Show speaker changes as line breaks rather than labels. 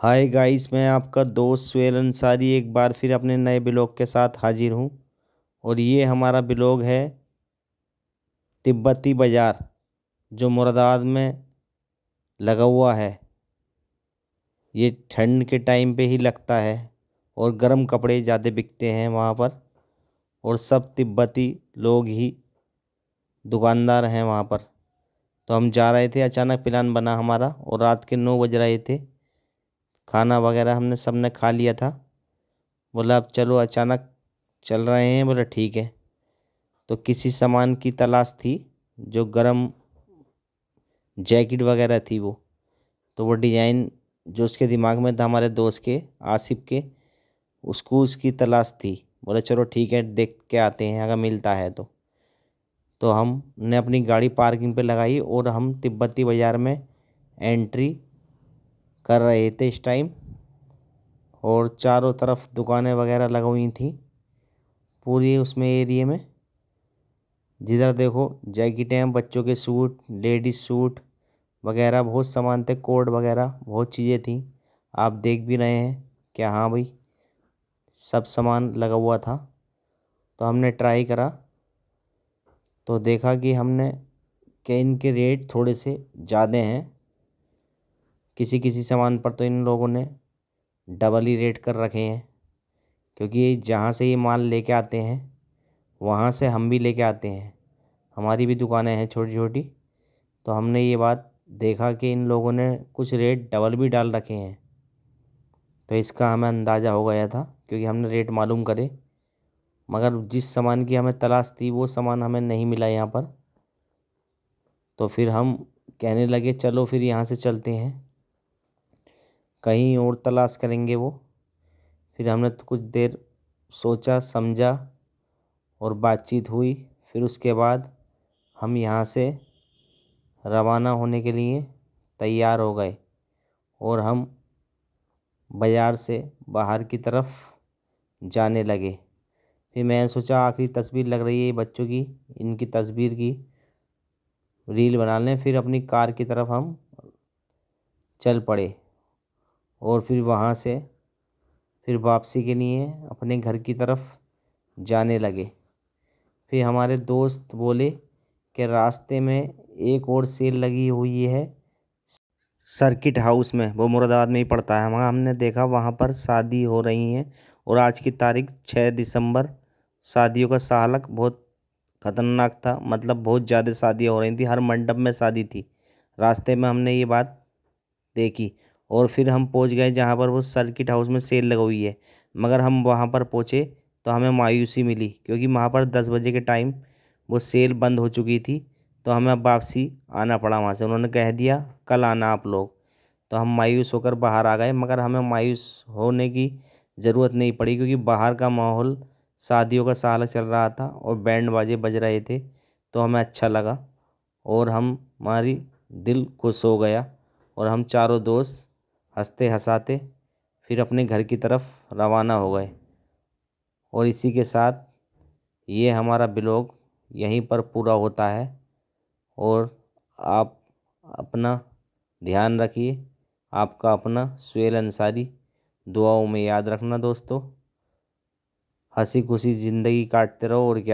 Hi guys, मैं आपका दोस्त सुहेल अंसारी एक बार फिर अपने नए ब्लॉग के साथ हाजिर हूँ। और ये हमारा ब्लॉग है तिब्बती बाज़ार, जो मुरादाबाद में लगा हुआ है। ये ठंड के टाइम पे ही लगता है और गर्म कपड़े ज़्यादा बिकते हैं वहाँ पर। और सब तिब्बती लोग ही दुकानदार हैं वहाँ पर। तो हम जा रहे थे, अचानक प्लान बना हमारा और रात के 9 बज रहे थे। खाना वगैरह हमने सबने खा लिया था। बोला अब चलो, अचानक चल रहे हैं। बोला ठीक है। तो किसी सामान की तलाश थी, जो गरम जैकेट वगैरह थी वो। तो वो डिज़ाइन जो उसके दिमाग में था, हमारे दोस्त के आसिफ के, उसको उसकी तलाश थी। बोले चलो ठीक है, देख के आते हैं अगर मिलता है तो हमने अपनी गाड़ी पार्किंग पे लगाई और हम तिब्बती बाज़ार में एंट्री कर रहे थे इस टाइम। और चारों तरफ दुकानें वगैरह लगी हुई थी पूरी उसमें एरिए में। जिधर देखो जैकेटें हैं, बच्चों के सूट, लेडीज सूट वगैरह, बहुत सामान थे, कोट वगैरह बहुत चीज़ें थी। आप देख भी रहे हैं कि हाँ भाई, सब सामान लगा हुआ था। तो हमने ट्राई करा तो देखा कि हमने कि इनके रेट थोड़े से ज़्यादा हैं। किसी किसी सामान पर तो इन लोगों ने डबल ही रेट कर रखे हैं। क्योंकि जहाँ से ये माल लेके आते हैं, वहाँ से हम भी लेके आते हैं। हमारी भी दुकानें हैं छोटी छोटी। तो हमने ये बात देखा कि इन लोगों ने कुछ रेट डबल भी डाल रखे हैं। तो इसका हमें अंदाज़ा हो गया था, क्योंकि हमने रेट मालूम करे। मगर जिस सामान की हमें तलाश थी वो सामान हमें नहीं मिला यहाँ पर। तो फिर हम कहने लगे चलो फिर यहाँ से चलते हैं, कहीं और तलाश करेंगे वो। फिर हमने तो कुछ देर सोचा समझा और बातचीत हुई। फिर उसके बाद हम यहाँ से रवाना होने के लिए तैयार हो गए और हम बाज़ार से बाहर की तरफ जाने लगे। फिर मैंने सोचा आखिरी तस्वीर लग रही है ये बच्चों की, इनकी तस्वीर की रील बना लें। फिर अपनी कार की तरफ हम चल पड़े और फिर वहाँ से फिर वापसी के लिए अपने घर की तरफ जाने लगे। फिर हमारे दोस्त बोले कि रास्ते में एक और सेल लगी हुई है सर्किट हाउस में, वो मुरादाबाद में ही पड़ता है। वहाँ हमने देखा वहाँ पर शादी हो रही हैं। और आज की तारीख 6 दिसंबर। शादियों का सालक बहुत खतरनाक था, मतलब बहुत ज़्यादा शादियाँ हो रही थी, हर मंडप में शादी थी। रास्ते में हमने ये बात देखी और फिर हम पहुंच गए जहां पर वो सर्किट हाउस में सेल लगी हुई है। मगर हम वहां पर पहुंचे तो हमें मायूसी मिली, क्योंकि वहां पर 10 बजे के टाइम वो सेल बंद हो चुकी थी। तो हमें अब वापसी आना पड़ा वहां से। उन्होंने कह दिया कल आना आप लोग। तो हम मायूस होकर बाहर आ गए, मगर हमें मायूस होने की ज़रूरत नहीं पड़ी, क्योंकि बाहर का माहौल शादियों का साल चल रहा था और बैंड बाजे बज रहे थे। तो हमें अच्छा लगा और हमारी दिल खुश हो गया। और हम चारों दोस्त हंसते हंसाते फिर अपने घर की तरफ रवाना हो गए। और इसी के साथ ये हमारा ब्लॉग यहीं पर पूरा होता है। और आप अपना ध्यान रखिए। आपका अपना सुहेल अंसारी। दुआओं में याद रखना दोस्तों। हंसी खुशी ज़िंदगी काटते रहो और क्या।